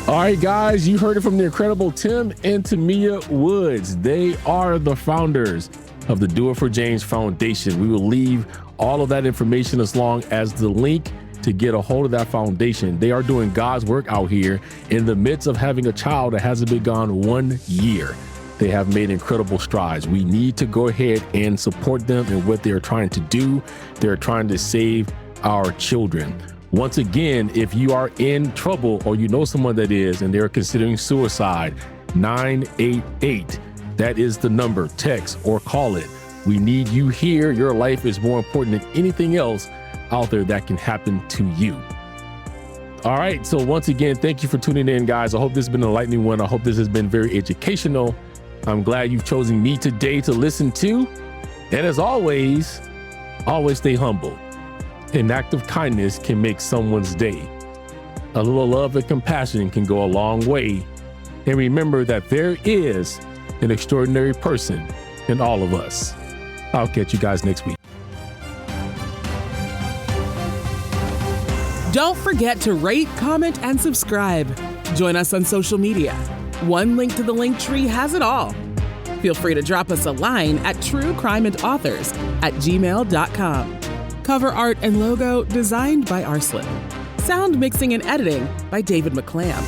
All right, guys, you heard it from the incredible Tim and Tamia Woods. They are the founders of the Do It for James Foundation. We will leave all of that information as long as the link to get a hold of that foundation. They are doing God's work out here in the midst of having a child that hasn't been gone 1 year. They have made incredible strides. We need to go ahead and support them in what they're trying to do. They're trying to save our children. Once again, if you are in trouble or you know someone that is and they're considering suicide, 988, that is the number. Text or call it. We need you here. Your life is more important than anything else out there that can happen to you. All right. So once again, thank you for tuning in, guys. I hope this has been an enlightening one. I hope this has been very educational. I'm glad you've chosen me today to listen to. And as always stay humble. An act of kindness can make someone's day. A little love and compassion can go a long way. And remember that there is an extraordinary person in all of us. I'll catch you guys next week. Don't forget to rate, comment, and subscribe. Join us on social media. One link to the link tree has it all. Feel free to drop us a line at truecrimeandauthors@gmail.com. Cover art and logo designed by Arslan. Sound mixing and editing by David McClam.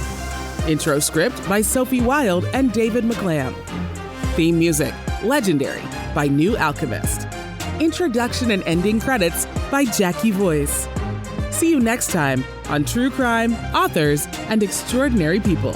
Intro script by Sophie Wild and David McClam. Theme music, Legendary by New Alchemist. Introduction and ending credits by Jackie Voice. See you next time on True Crime, Authors, and Extraordinary People.